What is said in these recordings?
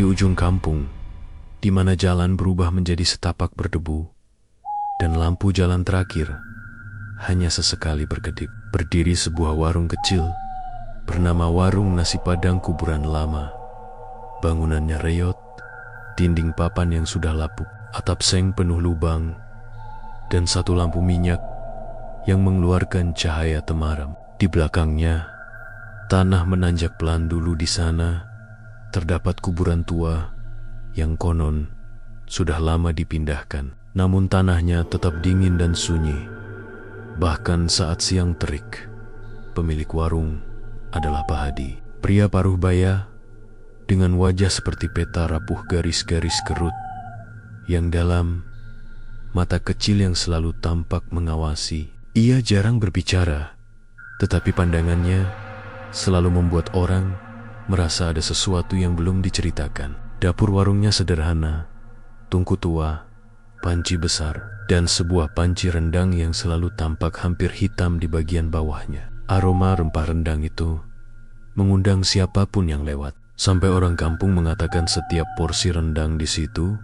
Di ujung kampung, di mana jalan berubah menjadi setapak berdebu, dan lampu jalan terakhir hanya sesekali berkedip, berdiri sebuah warung kecil bernama Warung Nasi Padang Kuburan Lama. Bangunannya reyot, dinding papan yang sudah lapuk, atap seng penuh lubang, dan satu lampu minyak yang mengeluarkan cahaya temaram. Di belakangnya, tanah menanjak pelan dulu. Di sana terdapat kuburan tua yang konon sudah lama dipindahkan. Namun tanahnya tetap dingin dan sunyi. Bahkan saat siang terik, pemilik warung adalah Pak Hadi. Pria paruh baya dengan wajah seperti peta rapuh garis-garis kerut, yang dalam mata kecil yang selalu tampak mengawasi. Ia jarang berbicara, tetapi pandangannya selalu membuat orang merasa ada sesuatu yang belum diceritakan. Dapur warungnya sederhana, tungku tua, panci besar, dan sebuah panci rendang yang selalu tampak hampir hitam di bagian bawahnya. Aroma rempah rendang itu mengundang siapapun yang lewat. Sampai orang kampung mengatakan setiap porsi rendang di situ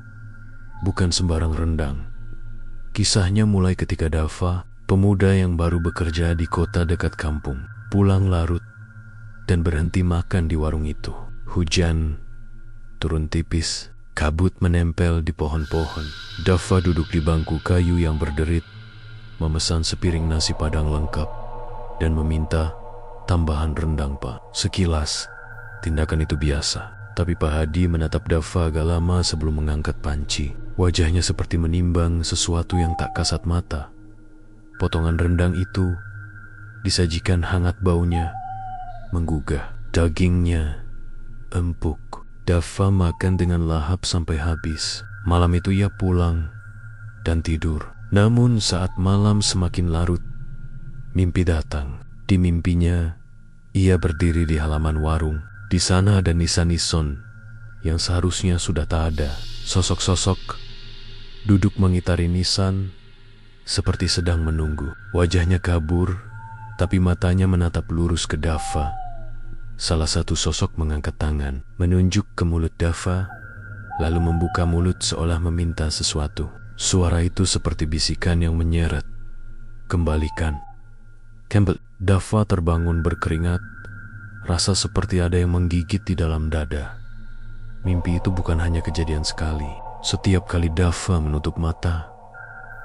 bukan sembarang rendang. Kisahnya mulai ketika Dava, pemuda yang baru bekerja di kota dekat kampung, pulang larut dan berhenti makan di warung itu. Hujan turun tipis, kabut menempel di pohon-pohon. Dava duduk di bangku kayu yang berderit, memesan sepiring nasi padang lengkap dan meminta tambahan rendang, Pak. Sekilas tindakan itu biasa, tapi Pak Hadi menatap Dava agak lama sebelum mengangkat panci. Wajahnya seperti menimbang sesuatu yang tak kasat mata. Potongan rendang itu disajikan hangat, baunya menggugah. Dagingnya empuk. Dava makan dengan lahap sampai habis. Malam itu ia pulang dan tidur. Namun saat malam semakin larut, mimpi datang. Di mimpinya, ia berdiri di halaman warung. Di sana ada nisan-nison yang seharusnya sudah tak ada. Sosok-sosok duduk mengitari nisan seperti sedang menunggu. Wajahnya kabur, tapi matanya menatap lurus ke Dava. Salah satu sosok mengangkat tangan, menunjuk ke mulut Dava, lalu membuka mulut seolah meminta sesuatu. Suara itu seperti bisikan yang menyeret. Kembalikan. Campbell. Dava terbangun berkeringat. Rasa seperti ada yang menggigit di dalam dada. Mimpi itu bukan hanya kejadian sekali. Setiap kali Dava menutup mata,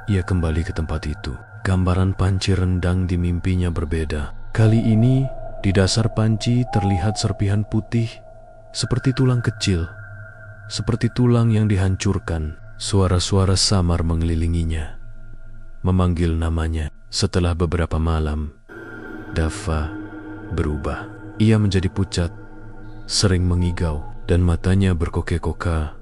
ia kembali ke tempat itu. Gambaran panci rendang di mimpinya berbeda. Kali ini, di dasar panci terlihat serpihan putih seperti tulang kecil, seperti tulang yang dihancurkan. Suara-suara samar mengelilinginya, memanggil namanya. Setelah beberapa malam, Dava berubah. Ia menjadi pucat, sering mengigau, dan matanya berkoke-koka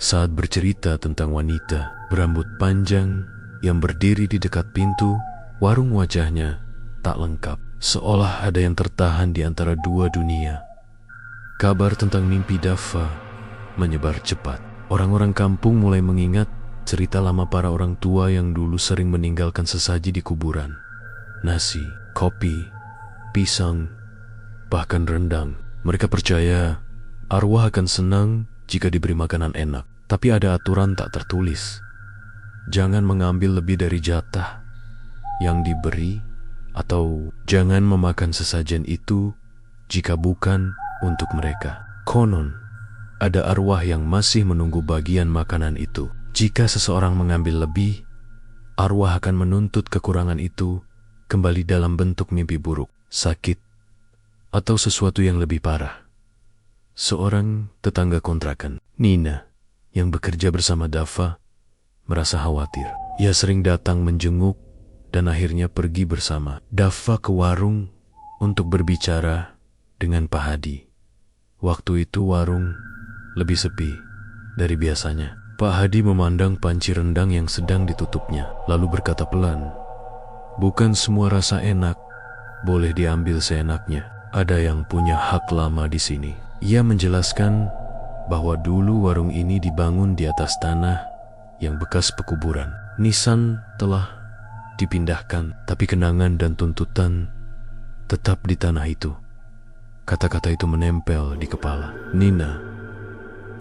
saat bercerita tentang wanita berambut panjang yang berdiri di dekat pintu warung. Wajahnya tak lengkap, seolah ada yang tertahan di antara dua dunia. Kabar tentang mimpi Dava menyebar cepat. Orang-orang kampung mulai mengingat cerita lama para orang tua yang dulu sering meninggalkan sesaji di kuburan. Nasi, kopi, pisang, bahkan rendang. Mereka percaya arwah akan senang jika diberi makanan enak. Tapi ada aturan tak tertulis. Jangan mengambil lebih dari jatah yang diberi, atau jangan memakan sesajen itu jika bukan untuk mereka. Konon, ada arwah yang masih menunggu bagian makanan itu. Jika seseorang mengambil lebih, arwah akan menuntut kekurangan itu kembali dalam bentuk mimpi buruk, sakit, atau sesuatu yang lebih parah. Seorang tetangga kontrakan, Nina, yang bekerja bersama Dava, merasa khawatir. Ia sering datang menjenguk dan akhirnya pergi bersama Dava ke warung untuk berbicara dengan Pak Hadi. Waktu itu warung lebih sepi dari biasanya. Pak Hadi memandang panci rendang yang sedang ditutupnya, lalu berkata pelan, "Bukan semua rasa enak boleh diambil seenaknya. Ada yang punya hak lama di sini." Ia menjelaskan bahwa dulu warung ini dibangun di atas tanah yang bekas pekuburan. Nisan telah dipindahkan, tapi kenangan dan tuntutan tetap di tanah itu. Kata-kata itu menempel di kepala. Nina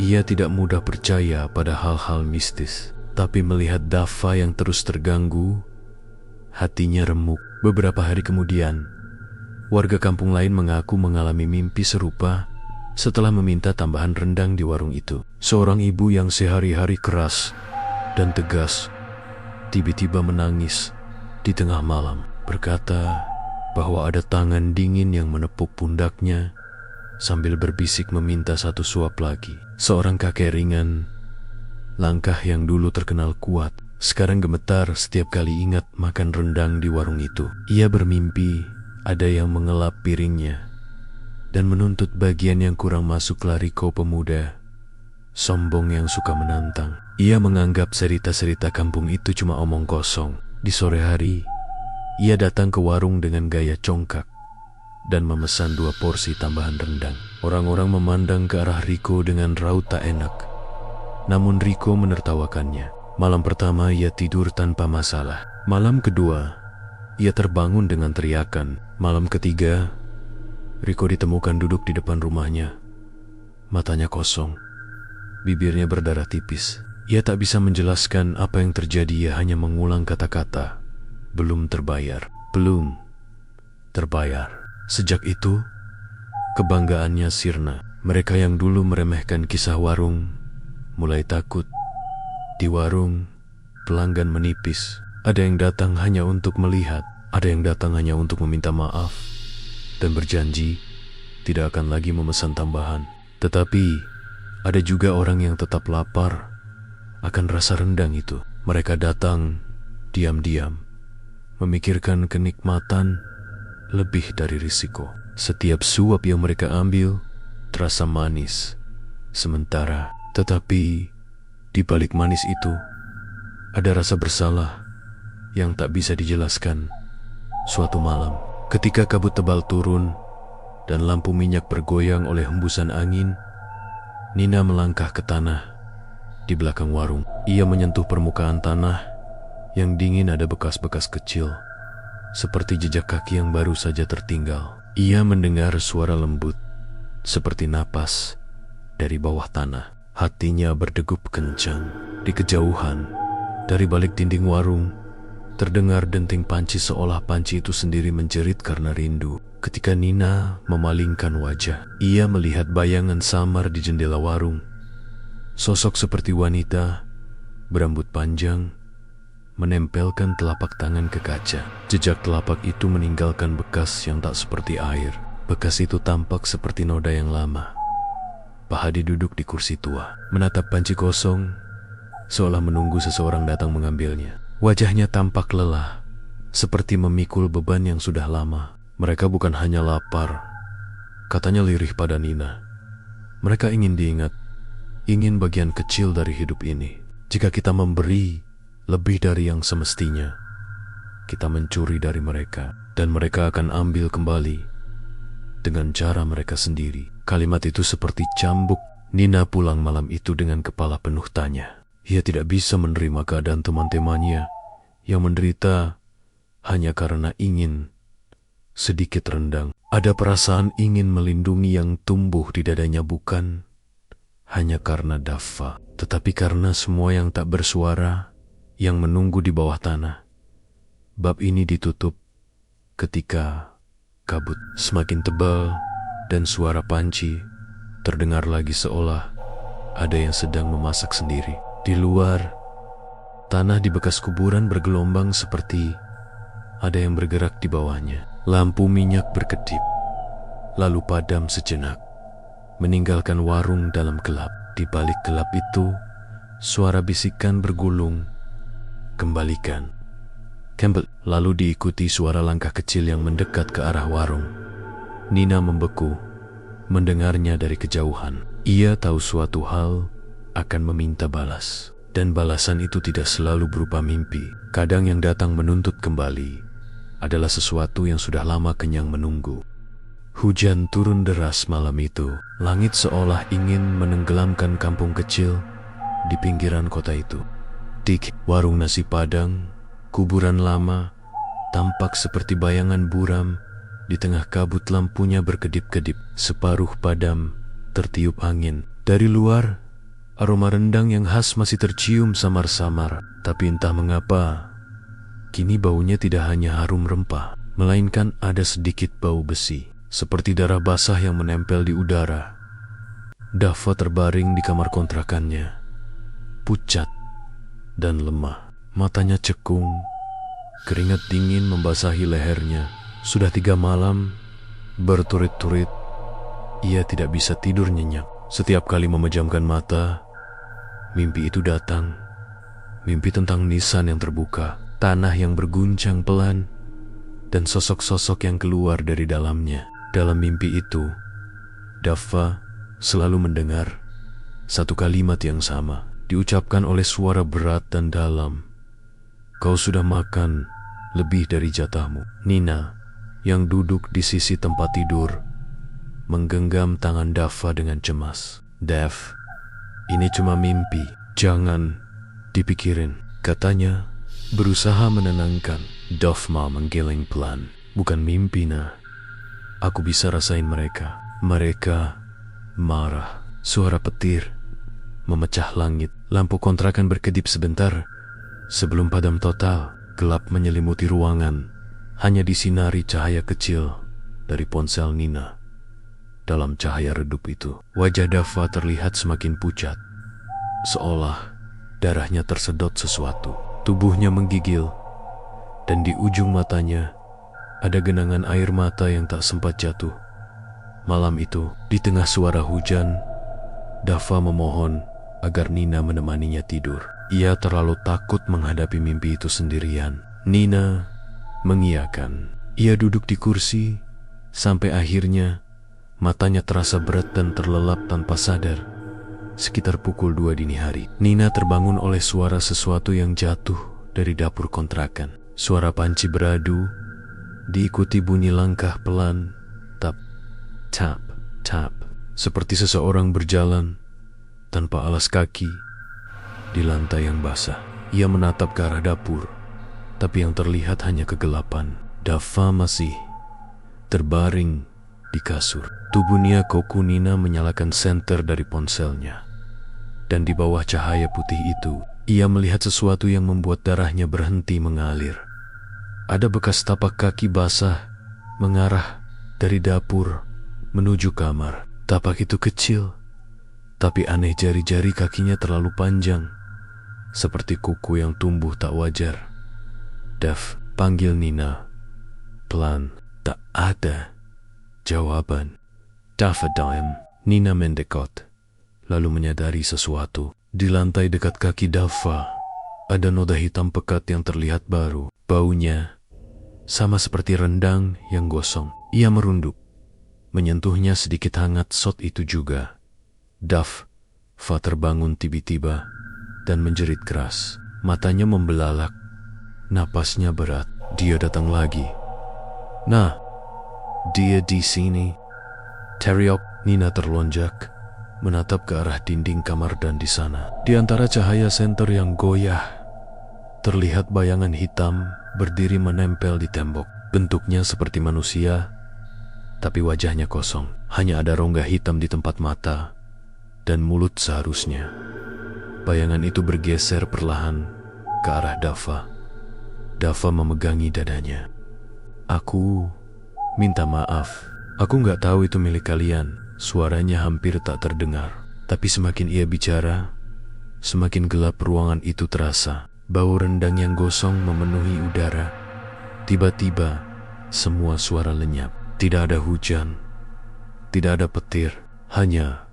Ia tidak mudah percaya pada hal-hal mistis, tapi melihat Dava yang terus terganggu, hatinya remuk. Beberapa hari kemudian, warga kampung lain mengaku mengalami mimpi serupa setelah meminta tambahan rendang di warung itu. Seorang ibu yang sehari-hari keras dan tegas tiba-tiba menangis di tengah malam, berkata bahwa ada tangan dingin yang menepuk pundaknya sambil berbisik meminta satu suap lagi. Seorang kakek ringan, langkah yang dulu terkenal kuat, sekarang gemetar setiap kali ingat makan rendang di warung itu. Ia bermimpi ada yang mengelap piringnya dan menuntut bagian yang kurang masuk. Lariko pemuda sombong yang suka menantang. Ia menganggap cerita-cerita kampung itu cuma omong kosong. Di sore hari, ia datang ke warung dengan gaya congkak dan memesan 2 porsi tambahan rendang. Orang-orang memandang ke arah Riko dengan raut tak enak, namun Riko menertawakannya. Malam pertama ia tidur tanpa masalah. Malam kedua, ia terbangun dengan teriakan. Malam ketiga, Riko ditemukan duduk di depan rumahnya. Matanya kosong, bibirnya berdarah tipis. Ia tak bisa menjelaskan apa yang terjadi. Ia hanya mengulang kata-kata, belum terbayar, belum terbayar. Sejak itu, kebanggaannya sirna. Mereka yang dulu meremehkan kisah warung mulai takut. Di warung, pelanggan menipis. Ada yang datang hanya untuk melihat, ada yang datang hanya untuk meminta maaf dan berjanji tidak akan lagi memesan tambahan. Tetapi ada juga orang yang tetap lapar akan rasa rendang itu. Mereka datang diam-diam, memikirkan kenikmatan lebih dari risiko. Setiap suap yang mereka ambil terasa manis sementara, tetapi di balik manis itu ada rasa bersalah yang tak bisa dijelaskan. Suatu malam, ketika kabut tebal turun dan lampu minyak bergoyang oleh hembusan angin, Nina melangkah ke tanah di belakang warung. Ia menyentuh permukaan tanah yang dingin. Ada bekas-bekas kecil, seperti jejak kaki yang baru saja tertinggal. Ia mendengar suara lembut, seperti napas dari bawah tanah. Hatinya berdegup kencang. Di kejauhan, dari balik dinding warung, terdengar denting panci, seolah panci itu sendiri menjerit karena rindu. Ketika Nina memalingkan wajah, ia melihat bayangan samar di jendela warung. Sosok seperti wanita, berambut panjang, menempelkan telapak tangan ke kaca. Jejak telapak itu meninggalkan bekas yang tak seperti air. Bekas itu tampak seperti noda yang lama. Pahadi duduk di kursi tua, menatap panci kosong, seolah menunggu seseorang datang mengambilnya. Wajahnya tampak lelah, seperti memikul beban yang sudah lama. Mereka bukan hanya lapar, katanya lirih pada Nina. Mereka ingin diingat, ingin bagian kecil dari hidup ini. Jika kita memberi lebih dari yang semestinya, kita mencuri dari mereka, dan mereka akan ambil kembali dengan cara mereka sendiri. Kalimat itu seperti cambuk. Nina pulang malam itu dengan kepala penuh tanya. Ia tidak bisa menerima keadaan teman-temannya yang menderita hanya karena ingin sedikit rendang. Ada perasaan ingin melindungi yang tumbuh di dadanya, bukan hanya karena Dava, tetapi karena semua yang tak bersuara yang menunggu di bawah tanah. Bab ini ditutup ketika kabut semakin tebal dan suara panci terdengar lagi, seolah ada yang sedang memasak sendiri. Di luar, tanah di bekas kuburan bergelombang seperti ada yang bergerak di bawahnya. Lampu minyak berkedip, lalu padam sejenak, meninggalkan warung dalam gelap. Di balik gelap itu, suara bisikan bergulung, "Kembalikan, Campbell." Lalu diikuti suara langkah kecil yang mendekat ke arah warung. Nina membeku, mendengarnya dari kejauhan. Ia tahu suatu hal akan meminta balas, dan balasan itu tidak selalu berupa mimpi. Kadang yang datang menuntut kembali adalah sesuatu yang sudah lama kenyang menunggu. Hujan turun deras malam itu. Langit seolah ingin menenggelamkan kampung kecil di pinggiran kota itu. Di warung nasi padang, kuburan lama tampak seperti bayangan buram. Di tengah kabut lampunya berkedip-kedip, separuh padam, tertiup angin. Dari luar, Aroma rendang yang khas masih tercium samar-samar, tapi entah mengapa, kini baunya tidak hanya harum rempah, melainkan ada sedikit bau besi, seperti darah basah yang menempel di udara. Dava terbaring di kamar kontrakannya, pucat dan lemah. Matanya cekung, keringat dingin membasahi lehernya. Sudah 3 malam berturit-turit ia tidak bisa tidur nyenyak. Setiap kali memejamkan mata, mimpi itu datang. Mimpi tentang nisan yang terbuka, tanah yang berguncang pelan, dan sosok-sosok yang keluar dari dalamnya. Dalam mimpi itu, Dava selalu mendengar satu kalimat yang sama, diucapkan oleh suara berat dan dalam. Kau sudah makan lebih dari jatahmu. Nina, yang duduk di sisi tempat tidur, menggenggam tangan Dava dengan cemas. Dev, ini cuma mimpi, jangan dipikirin, katanya, berusaha menenangkan. Dava menggeleng pelan. Bukan mimpi, Nah. Aku bisa rasain mereka. Mereka marah. Suara petir memecah langit. Lampu kontrakan berkedip sebentar sebelum padam total. Gelap menyelimuti ruangan. Hanya disinari cahaya kecil dari ponsel Nina. Dalam cahaya redup itu, wajah Dava terlihat semakin pucat, seolah darahnya tersedot sesuatu. Tubuhnya menggigil, dan di ujung matanya ada genangan air mata yang tak sempat jatuh. Malam itu, di tengah suara hujan, Dava memohon agar Nina menemaninya tidur. Ia terlalu takut menghadapi mimpi itu sendirian. Nina mengiyakan. Ia duduk di kursi sampai akhirnya matanya terasa berat dan terlelap tanpa sadar. Sekitar pukul 2 dini hari, Nina terbangun oleh suara sesuatu yang jatuh dari dapur kontrakan. Suara panci beradu, diikuti bunyi langkah pelan, tap, tap, tap. Seperti seseorang berjalan tanpa alas kaki di lantai yang basah. Ia menatap ke arah dapur, tapi yang terlihat hanya kegelapan. Dava masih terbaring di kasur. Tubuh Koku Nina menyalakan senter dari ponselnya. Dan di bawah cahaya putih itu, ia melihat sesuatu yang membuat darahnya berhenti mengalir. Ada bekas tapak kaki basah mengarah dari dapur menuju kamar. Tapak itu kecil, tapi aneh, jari-jari kakinya terlalu panjang, seperti kuku yang tumbuh tak wajar. Dev, panggil Nina pelan. Tak ada jawaban. Dava diam. Nina mendekat, lalu menyadari sesuatu. Di lantai dekat kaki Dava ada noda hitam pekat yang terlihat baru. Baunya sama seperti rendang yang gosong. Ia merunduk, menyentuhnya sedikit hangat. Shot itu juga. Dava terbangun tiba-tiba dan menjerit keras. Matanya membelalak, napasnya berat. Dia datang lagi. Nah, dia di sini. Teriak. Nina terlonjak, menatap ke arah dinding kamar, dan di sana, di antara cahaya senter yang goyah, terlihat bayangan hitam berdiri menempel di tembok. Bentuknya seperti manusia, tapi wajahnya kosong. Hanya ada rongga hitam di tempat mata dan mulut seharusnya. Bayangan itu bergeser perlahan ke arah Dava. Dava memegangi dadanya. Aku minta maaf. Aku nggak tahu itu milik kalian. Suaranya hampir tak terdengar. Tapi semakin ia bicara, semakin gelap ruangan itu terasa. Bau rendang yang gosong memenuhi udara. Tiba-tiba, semua suara lenyap. Tidak ada hujan, tidak ada petir, hanya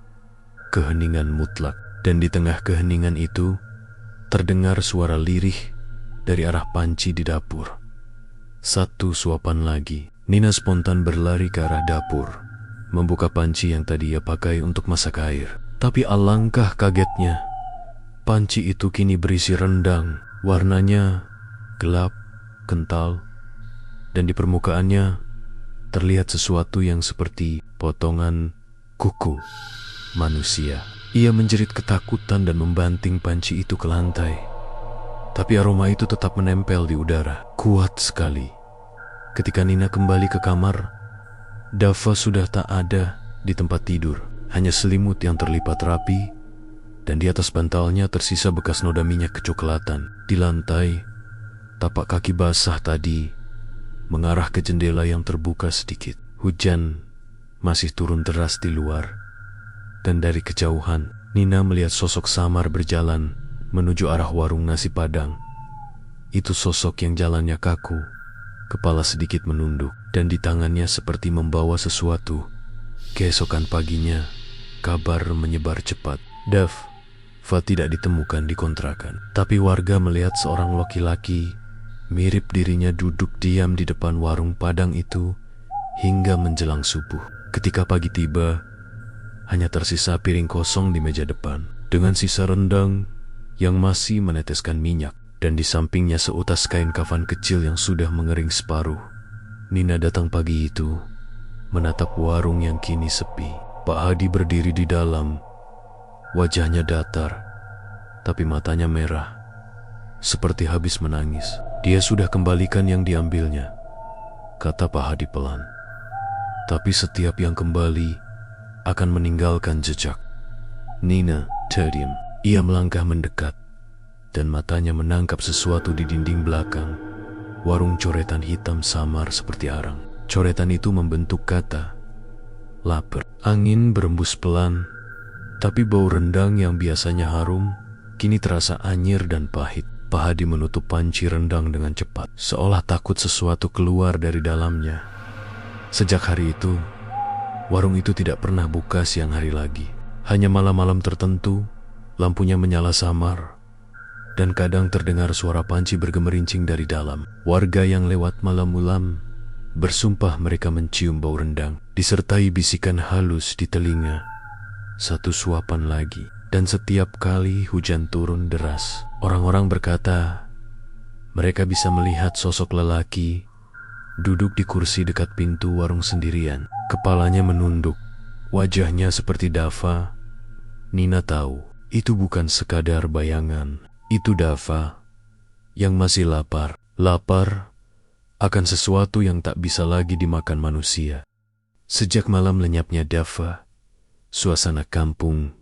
keheningan mutlak. Dan di tengah keheningan itu, terdengar suara lirih dari arah panci di dapur. Satu suapan lagi. Nina spontan berlari ke arah dapur, membuka panci yang tadi ia pakai untuk masak air. Tapi alangkah kagetnya, panci itu kini berisi rendang. Warnanya gelap, kental, dan di permukaannya terlihat sesuatu yang seperti potongan kuku manusia. Ia menjerit ketakutan dan membanting panci itu ke lantai. Tapi aroma itu tetap menempel di udara, kuat sekali. Ketika Nina kembali ke kamar, Dava sudah tak ada di tempat tidur. Hanya selimut yang terlipat rapi dan di atas bantalnya tersisa bekas noda minyak kecoklatan. Di lantai, tapak kaki basah tadi mengarah ke jendela yang terbuka sedikit. Hujan masih turun deras di luar, dan dari kejauhan Nina melihat sosok samar berjalan menuju arah warung nasi Padang. Itu sosok yang jalannya kaku, kepala sedikit menunduk, dan di tangannya seperti membawa sesuatu. Keesokan paginya, kabar menyebar cepat. Dava tidak ditemukan di kontrakan, tapi warga melihat seorang laki-laki mirip dirinya duduk diam di depan warung Padang itu hingga menjelang subuh. Ketika pagi tiba, hanya tersisa piring kosong di meja depan, dengan sisa rendang yang masih meneteskan minyak, dan di sampingnya seutas kain kafan kecil yang sudah mengering separuh. Nina datang pagi itu, menatap warung yang kini sepi. Pak Hadi berdiri di dalam, wajahnya datar, tapi matanya merah, seperti habis menangis. Dia sudah kembalikan yang diambilnya, kata Pak Hadi pelan. Tapi setiap yang kembali akan meninggalkan jejak. Nina terdiam. Ia melangkah mendekat, dan matanya menangkap sesuatu di dinding belakang. Warung coretan hitam samar seperti arang. Coretan itu membentuk kata lapar. Angin berembus pelan, tapi bau rendang yang biasanya harum kini terasa anyir dan pahit. Pak Hadi menutup panci rendang dengan cepat, seolah takut sesuatu keluar dari dalamnya. Sejak hari itu, warung itu tidak pernah buka siang hari lagi. Hanya malam-malam tertentu, lampunya menyala samar, dan kadang terdengar suara panci bergemerincing dari dalam. Warga yang lewat malam-malam bersumpah mereka mencium bau rendang, disertai bisikan halus di telinga. Satu suapan lagi. Dan setiap kali hujan turun deras, orang-orang berkata mereka bisa melihat sosok lelaki duduk di kursi dekat pintu warung sendirian. Kepalanya menunduk, wajahnya seperti Dava. Nina tahu itu bukan sekadar bayangan. Itu Dava yang masih lapar. Lapar akan sesuatu yang tak bisa lagi dimakan manusia. Sejak malam lenyapnya Dava, suasana kampung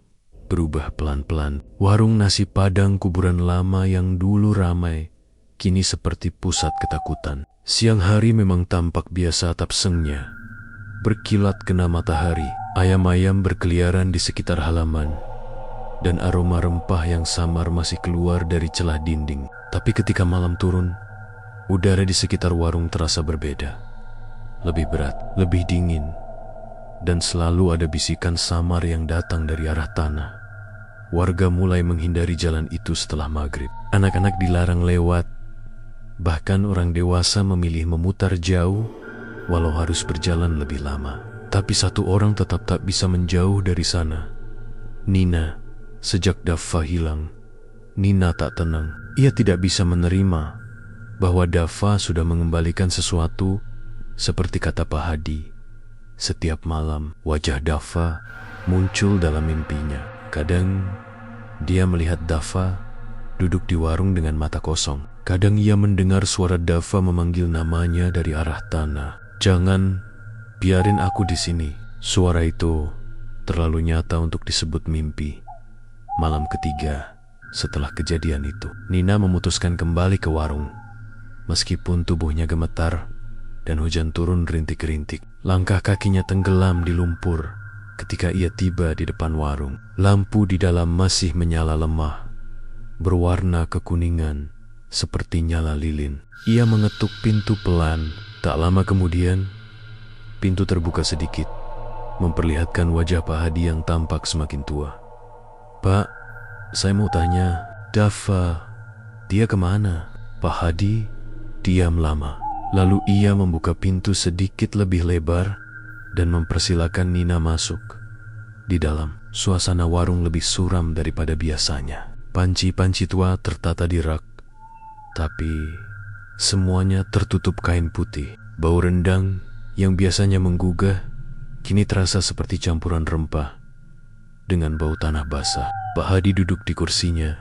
berubah pelan-pelan. Warung nasi Padang kuburan lama yang dulu ramai kini seperti pusat ketakutan. Siang hari memang tampak biasa atap sengnya berkilat kena matahari. Ayam-ayam berkeliaran di sekitar halaman, dan aroma rempah yang samar masih keluar dari celah dinding. Tapi ketika malam turun, udara di sekitar warung terasa berbeda. Lebih berat, lebih dingin, dan selalu ada bisikan samar yang datang dari arah tanah. Warga mulai menghindari jalan itu setelah maghrib. Anak-anak dilarang lewat. Bahkan orang dewasa memilih memutar jauh, walau harus berjalan lebih lama. Tapi satu orang tetap tak bisa menjauh dari sana. Nina. Sejak Dava hilang, Nina tak tenang. Ia tidak bisa menerima bahwa Dava sudah mengembalikan sesuatu, seperti kata Pak Hadi. Setiap malam, wajah Dava muncul dalam mimpinya. Kadang dia melihat Dava duduk di warung dengan mata kosong. Kadang ia mendengar suara Dava memanggil namanya dari arah tanah. Jangan, biarin aku di sini. Suara itu terlalu nyata untuk disebut mimpi. Malam ketiga setelah kejadian itu, Nina memutuskan kembali ke warung. Meskipun tubuhnya gemetar dan hujan turun rintik-rintik, langkah kakinya tenggelam di lumpur. Ketika ia tiba di depan warung, lampu di dalam masih menyala lemah, berwarna kekuningan seperti nyala lilin. Ia mengetuk pintu pelan. Tak lama kemudian, pintu terbuka sedikit, memperlihatkan wajah Pak Hadi yang tampak semakin tua. Pak, saya mau tanya, Dava, dia kemana? Pak Hadi diam lama. Lalu ia membuka pintu sedikit lebih lebar dan mempersilakan Nina masuk. Di dalam, suasana warung lebih suram daripada biasanya. Panci-panci tua tertata di rak, tapi semuanya tertutup kain putih. Bau rendang yang biasanya menggugah kini terasa seperti campuran rempah dengan bau tanah basah. Pak Hadi duduk di kursinya,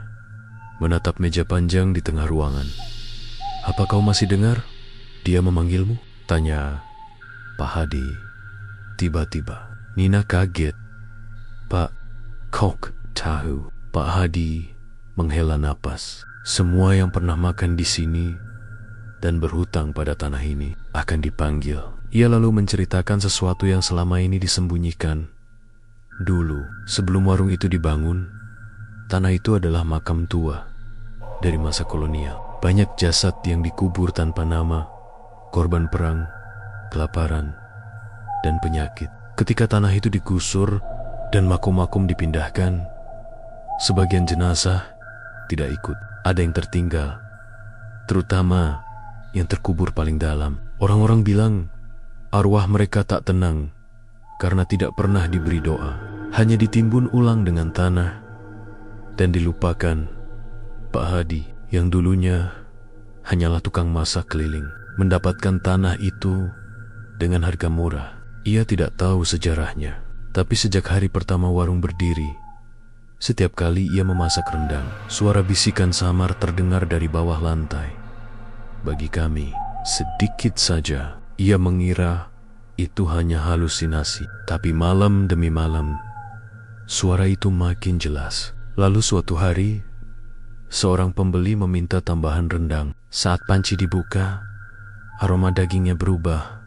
menatap meja panjang di tengah ruangan. Apa kau masih dengar? Dia memanggilmu? Tanya Pak Hadi. Tiba-tiba Nina kaget. Pak, kok tahu? Pak Hadi menghela napas. Semua yang pernah makan di sini dan berhutang pada tanah ini akan dipanggil. Ia lalu menceritakan sesuatu yang selama ini disembunyikan. Dulu, sebelum warung itu dibangun, tanah itu adalah makam tua dari masa kolonial. Banyak jasad yang dikubur tanpa nama, korban perang, kelaparan, dan penyakit. Ketika tanah itu digusur dan makum-makum dipindahkan, sebagian jenazah tidak ikut. Ada yang tertinggal, terutama yang terkubur paling dalam. Orang-orang bilang arwah mereka tak tenang karena tidak pernah diberi doa. Hanya ditimbun ulang dengan tanah dan dilupakan. Pak Hadi yang dulunya hanyalah tukang masak keliling mendapatkan tanah itu dengan harga murah. Ia tidak tahu sejarahnya, tapi sejak hari pertama warung berdiri, setiap kali ia memasak rendang, suara bisikan samar terdengar dari bawah lantai. Bagi kami, sedikit saja ia mengira itu hanya halusinasi. Tapi malam demi malam, suara itu makin jelas. Lalu suatu hari, seorang pembeli meminta tambahan rendang. Saat panci dibuka, aroma dagingnya berubah,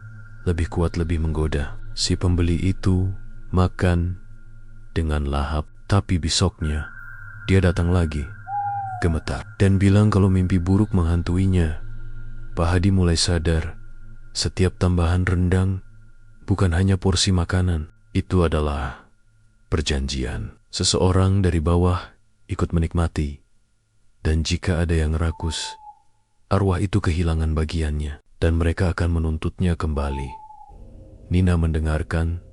lebih kuat, lebih menggoda. Si pembeli itu makan dengan lahap. Tapi besoknya, dia datang lagi, gemetar, dan bilang kalau mimpi buruk menghantuinya. Pak Hadi mulai sadar, setiap tambahan rendang bukan hanya porsi makanan, itu adalah perjanjian. Seseorang dari bawah ikut menikmati, dan jika ada yang rakus, arwah itu kehilangan bagiannya, dan mereka akan menuntutnya kembali. Nina mendengarkan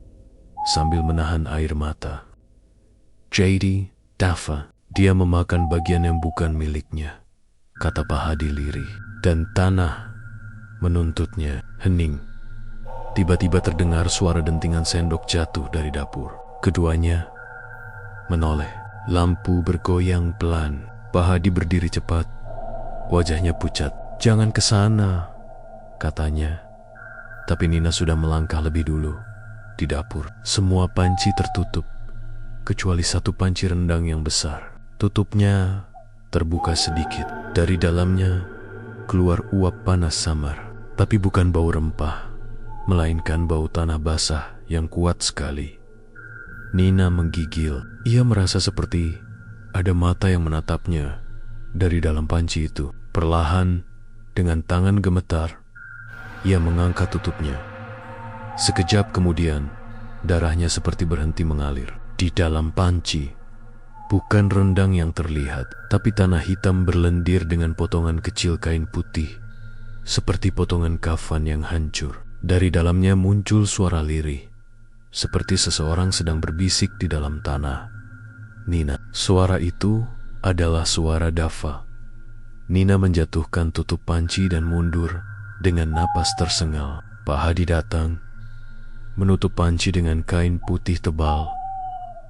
sambil menahan air mata. JD, Dafa, dia memakan bagian yang bukan miliknya, kata Pak Hadi lirih. Dan tanah menuntutnya. Hening. Tiba-tiba terdengar suara dentingan sendok jatuh dari dapur. Keduanya menoleh. Lampu bergoyang pelan. Pak Hadi berdiri cepat. Wajahnya pucat. Jangan ke sana, katanya. Tapi Nina sudah melangkah lebih dulu. Di dapur, semua panci tertutup, kecuali satu panci rendang yang besar. Tutupnya terbuka sedikit. Dari dalamnya keluar uap panas samar. Tapi bukan bau rempah, melainkan bau tanah basah yang kuat sekali. Nina menggigil. Ia merasa seperti ada mata yang menatapnya dari dalam panci itu. Perlahan, dengan tangan gemetar, ia mengangkat tutupnya. Sekejap kemudian, darahnya seperti berhenti mengalir. Di dalam panci, bukan rendang yang terlihat, tapi tanah hitam berlendir dengan potongan kecil kain putih, seperti potongan kafan yang hancur. Dari dalamnya muncul suara lirih, seperti seseorang sedang berbisik di dalam tanah. Nina. Suara itu adalah suara Dafa. Nina menjatuhkan tutup panci dan mundur dengan napas tersengal. Pak Hadi datang, menutup panci dengan kain putih tebal,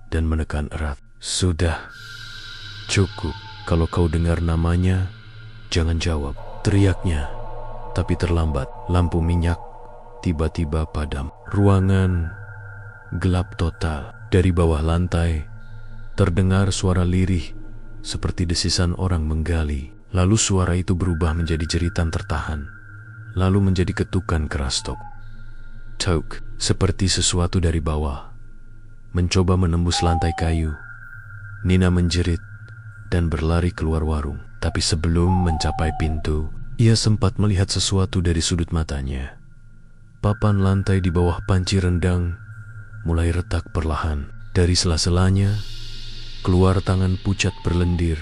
dan menekan erat. Sudah, cukup. Kalau kau dengar namanya, jangan jawab, teriaknya. Tapi terlambat. Lampu minyak tiba-tiba padam. Ruangan gelap total. Dari bawah lantai terdengar suara lirih seperti desisan orang menggali. Lalu suara itu berubah menjadi jeritan tertahan, lalu menjadi ketukan keras tok. Tok, seperti sesuatu dari bawah mencoba menembus lantai kayu. Nina menjerit dan berlari keluar warung. Tapi sebelum mencapai pintu, ia sempat melihat sesuatu dari sudut matanya. Papan lantai di bawah panci rendang mulai retak perlahan. Dari sela-selanya keluar tangan pucat berlendir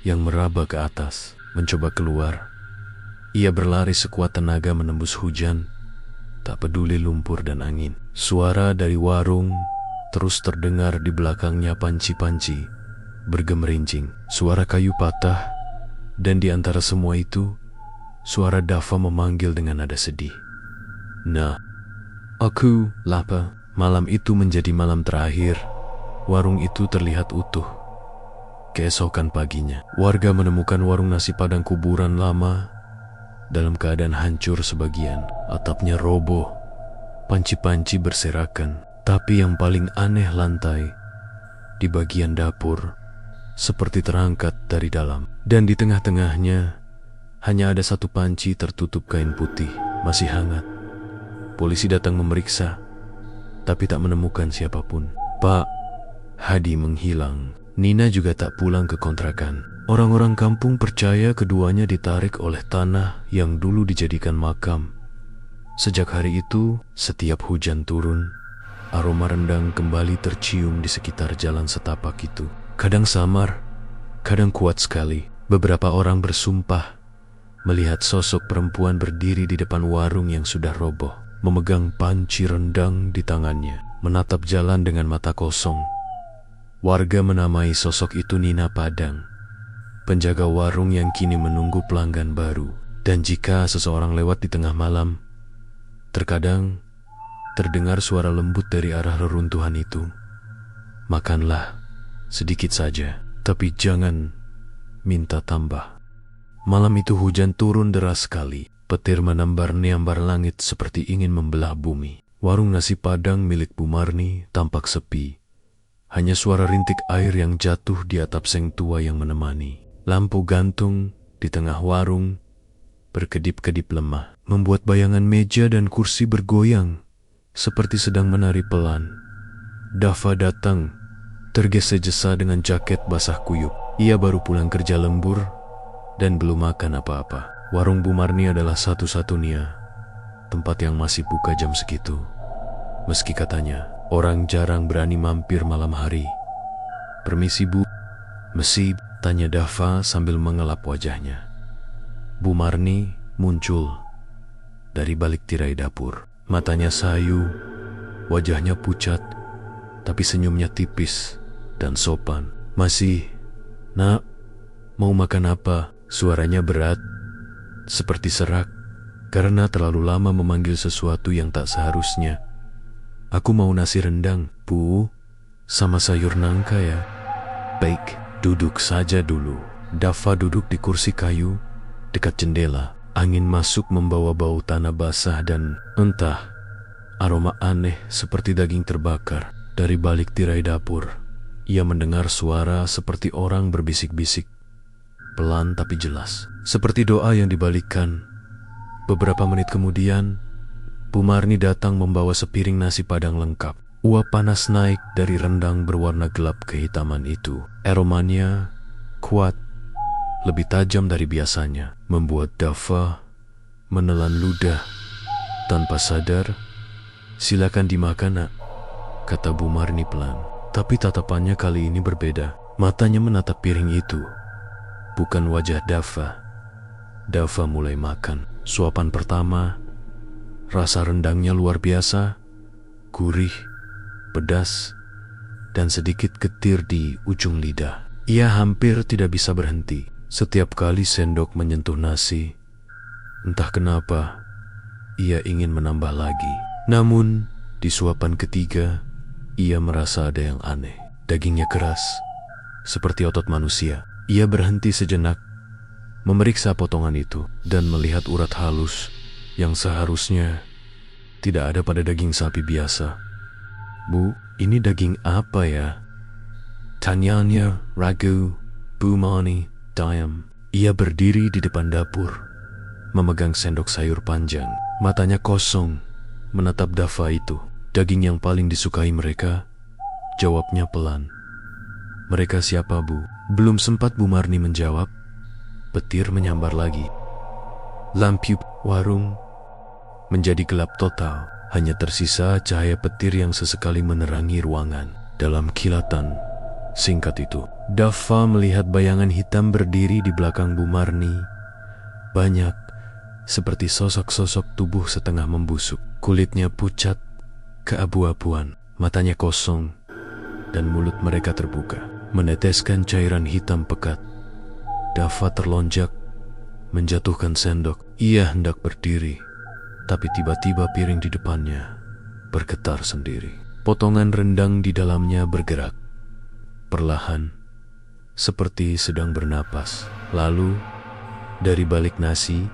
yang meraba ke atas, mencoba keluar. Ia berlari sekuat tenaga menembus hujan, tak peduli lumpur dan angin. Suara dari warung terus terdengar di belakangnya. Panci-panci bergemerincing, suara kayu patah, dan di antara semua itu, suara Dafa memanggil dengan nada sedih. Nah, aku lapar. Malam itu menjadi malam terakhir. Warung itu terlihat utuh. Keesokan paginya, warga menemukan warung nasi padang kuburan lama dalam keadaan hancur sebagian. Atapnya roboh, panci-panci berserakan. Tapi yang paling aneh, lantai di bagian dapur seperti terangkat dari dalam. Dan di tengah-tengahnya hanya ada satu panci tertutup kain putih, masih hangat. Polisi datang memeriksa, tapi tak menemukan siapapun. Pak Hadi menghilang. Nina juga tak pulang ke kontrakan. Orang-orang kampung percaya keduanya ditarik oleh tanah yang dulu dijadikan makam. Sejak hari itu, setiap hujan turun, aroma rendang kembali tercium di sekitar jalan setapak itu. Kadang samar, kadang kuat sekali. Beberapa orang bersumpah melihat sosok perempuan berdiri di depan warung yang sudah roboh, memegang panci rendang di tangannya, menatap jalan dengan mata kosong. Warga menamai sosok itu Nina Padang, penjaga warung yang kini menunggu pelanggan baru. Dan jika seseorang lewat di tengah malam, terkadang terdengar suara lembut dari arah reruntuhan itu. Makanlah sedikit saja, tapi jangan minta tambah. Malam itu hujan turun deras sekali. Petir menambar-niambar langit seperti ingin membelah bumi. Warung nasi Padang milik Bu Marni tampak sepi. Hanya suara rintik air yang jatuh di atap seng tua yang menemani. Lampu gantung di tengah warung berkedip-kedip lemah, membuat bayangan meja dan kursi bergoyang seperti sedang menari pelan. Dava datang, tergesa-gesa dengan jaket basah kuyup. Ia baru pulang kerja lembur dan belum makan apa-apa. Warung Bu Marni adalah satu-satunya tempat yang masih buka jam segitu. Meski katanya, orang jarang berani mampir malam hari. "Permisi Bu." "Mesi?" tanya Dava sambil mengelap wajahnya. Bu Marni muncul dari balik tirai dapur. Matanya sayu, wajahnya pucat, tapi senyumnya tipis dan sopan. "Masih, Nak, mau makan apa?" Suaranya berat, seperti serak, karena terlalu lama memanggil sesuatu yang tak seharusnya. "Aku mau nasi rendang, Bu, sama sayur nangka ya." "Baik, duduk saja dulu." Dava duduk di kursi kayu dekat jendela. Angin masuk membawa bau tanah basah dan entah, aroma aneh seperti daging terbakar. Dari balik tirai dapur, ia mendengar suara seperti orang berbisik-bisik, pelan tapi jelas, seperti doa yang dibalikkan. Beberapa menit kemudian, Bu Marni datang membawa sepiring nasi Padang lengkap. Uap panas naik dari rendang berwarna gelap kehitaman itu. Aromanya kuat, lebih tajam dari biasanya, membuat Dava menelan ludah. Tanpa sadar, "Silakan dimakan, Nak," kata Bu Marni pelan. Tapi tatapannya kali ini berbeda. Matanya menatap piring itu, bukan wajah Dava. Dava mulai makan. Suapan pertama, rasa rendangnya luar biasa, gurih, pedas, dan sedikit getir di ujung lidah. Ia hampir tidak bisa berhenti. Setiap kali sendok menyentuh nasi, entah kenapa, ia ingin menambah lagi. Namun, di suapan ketiga, ia merasa ada yang aneh. Dagingnya keras, seperti otot manusia. Ia berhenti sejenak, memeriksa potongan itu, dan melihat urat halus yang seharusnya tidak ada pada daging sapi biasa. "Bu, ini daging apa ya?" Tanyanya ragu Bu Marni diam. Ia berdiri di depan dapur, memegang sendok sayur panjang. Matanya kosong, menatap Dava itu. "Daging yang paling disukai mereka," jawabnya pelan. "Mereka siapa, Bu?" Belum sempat Bu Marni menjawab, petir menyambar lagi. Lampu warung menjadi gelap total. Hanya tersisa cahaya petir yang sesekali menerangi ruangan. Dalam kilatan singkat itu, Dava melihat bayangan hitam berdiri di belakang Bu Marni. Banyak, seperti sosok-sosok tubuh setengah membusuk. Kulitnya pucat, keabu-abuan, matanya kosong, dan mulut mereka terbuka, meneteskan cairan hitam pekat. Dava terlonjak, menjatuhkan sendok. Ia hendak berdiri, tapi tiba-tiba piring di depannya bergetar sendiri. Potongan rendang di dalamnya bergerak, perlahan, seperti sedang bernapas. Lalu, dari balik nasi,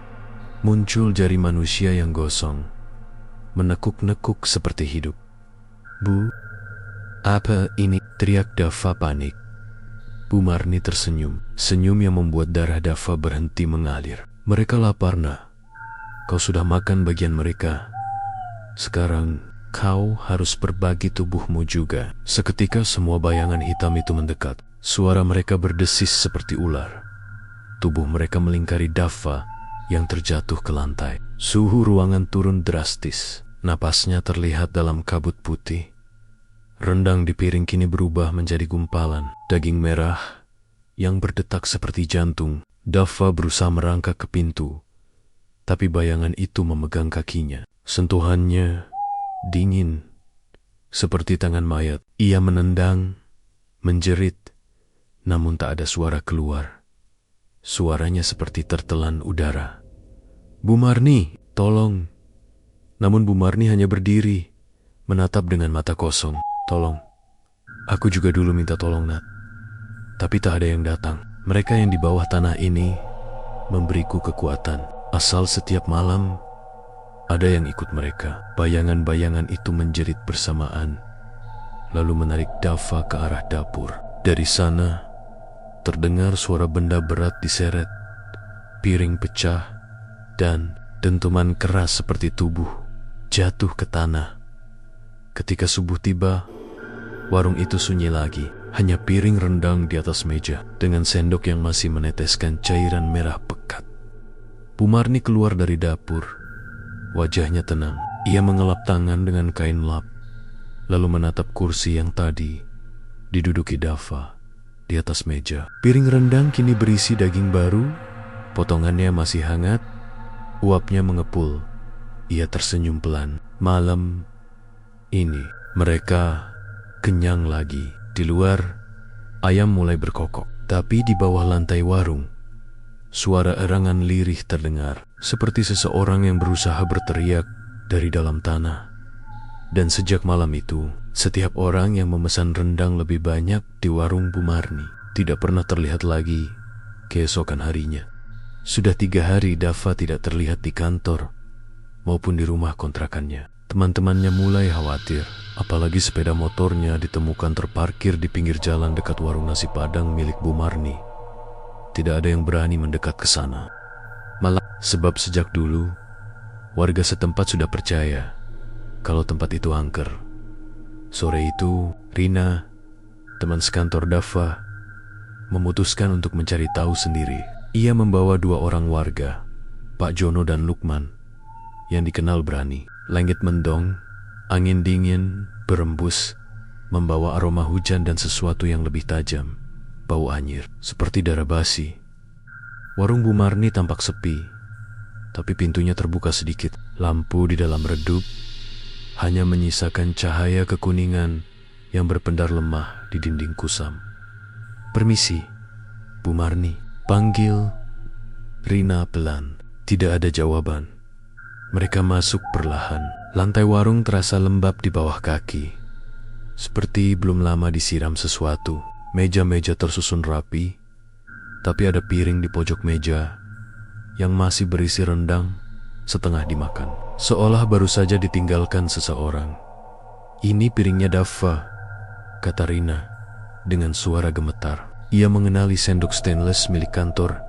muncul jari manusia yang gosong, menekuk-nekuk seperti hidup. "Bu, apa ini?" teriak Dava panik. Bu Marni tersenyum, senyum yang membuat darah Dava berhenti mengalir. Mereka lapar, nak. Kau sudah makan bagian mereka. Sekarang kau harus berbagi tubuhmu juga. Seketika semua bayangan hitam itu mendekat. Suara mereka berdesis seperti ular. Tubuh mereka melingkari Dava yang terjatuh ke lantai. Suhu ruangan turun drastis. Napasnya terlihat dalam kabut putih. Rendang di piring kini berubah menjadi gumpalan. Daging merah yang berdetak seperti jantung. Dava berusaha merangkak ke pintu. Tapi bayangan itu memegang kakinya. Sentuhannya dingin, seperti tangan mayat. Ia menendang, menjerit, namun tak ada suara keluar. Suaranya seperti tertelan udara. Bu Marni, tolong. Namun Bu Marni hanya berdiri, menatap dengan mata kosong. Tolong. Aku juga dulu minta tolong, nak. Tapi tak ada yang datang. Mereka yang di bawah tanah ini memberiku kekuatan. Asal setiap malam ada yang ikut mereka. Bayangan-bayangan itu menjerit bersamaan, lalu menarik Dava ke arah dapur. Dari sana terdengar suara benda berat diseret, piring pecah, dan dentuman keras seperti tubuh jatuh ke tanah. Ketika subuh tiba, warung itu sunyi lagi. Hanya piring rendang di atas meja dengan sendok yang masih meneteskan cairan merah pekat. Bu Marni keluar dari dapur. Wajahnya tenang. Ia mengelap tangan dengan kain lap, lalu menatap kursi yang tadi diduduki Dava di atas meja. Piring rendang kini berisi daging baru, potongannya masih hangat, uapnya mengepul. Ia tersenyum pelan. Malam ini mereka kenyang lagi. Di luar, ayam mulai berkokok. Tapi di bawah lantai warung, suara erangan lirih terdengar, seperti seseorang yang berusaha berteriak dari dalam tanah. Dan sejak malam itu, setiap orang yang memesan rendang lebih banyak di warung Bu Marni tidak pernah terlihat lagi keesokan harinya. Sudah 3 hari Dava tidak terlihat di kantor maupun di rumah kontrakannya. Teman-temannya mulai khawatir, apalagi sepeda motornya ditemukan terparkir di pinggir jalan dekat warung nasi Padang milik Bu Marni. Tidak ada yang berani mendekat ke sana. Malah sebab sejak dulu warga setempat sudah percaya kalau tempat itu angker. Sore itu, Rina, teman sekantor Dava, memutuskan untuk mencari tahu sendiri. Ia membawa 2 orang warga, Pak Jono dan Lukman, yang dikenal berani. Langit mendung, angin dingin berembus, membawa aroma hujan dan sesuatu yang lebih tajam, bau anyir, seperti darah basi. Warung Bu Marni tampak sepi, tapi pintunya terbuka sedikit. Lampu di dalam redup, hanya menyisakan cahaya kekuningan yang berpendar lemah di dinding kusam. Permisi, Bu Marni, panggil Rina pelan. Tidak ada jawaban. Mereka masuk perlahan. Lantai warung terasa lembab di bawah kaki, seperti belum lama disiram sesuatu. Meja-meja tersusun rapi, tapi ada piring di pojok meja yang masih berisi rendang setengah dimakan, seolah baru saja ditinggalkan seseorang. Ini piringnya Dava, kata Rina dengan suara gemetar. Ia mengenali sendok stainless milik kantor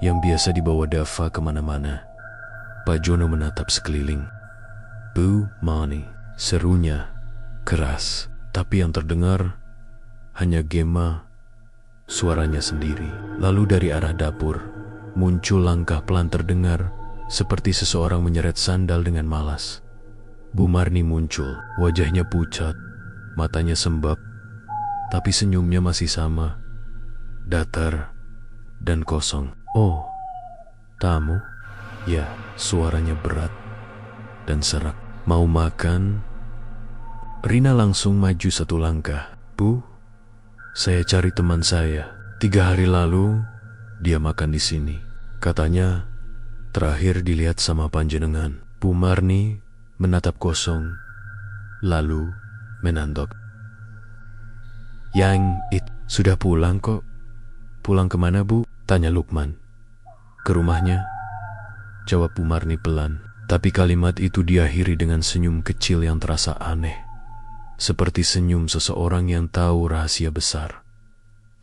yang biasa dibawa Dava kemana-mana. Pak Jono menatap sekeliling. Bu Marni, serunya keras, tapi yang terdengar hanya Gema, suaranya sendiri. Lalu dari arah dapur muncul langkah pelan terdengar, seperti seseorang menyeret sandal dengan malas. Bu Marni muncul, wajahnya pucat, matanya sembab, tapi senyumnya masih sama, datar dan kosong. Oh, tamu? Ya, suaranya berat dan serak. Mau makan? Rina langsung maju 1 langkah. Bu, saya cari teman saya. 3 hari lalu, dia makan di sini. Katanya, terakhir dilihat sama panjenengan. Bu Marni menatap kosong, lalu menandok. Yang itu sudah pulang kok. Pulang kemana, Bu? Tanya Lukman. Ke rumahnya, jawab Bu Marni pelan. Tapi kalimat itu diakhiri dengan senyum kecil yang terasa aneh, seperti senyum seseorang yang tahu rahasia besar.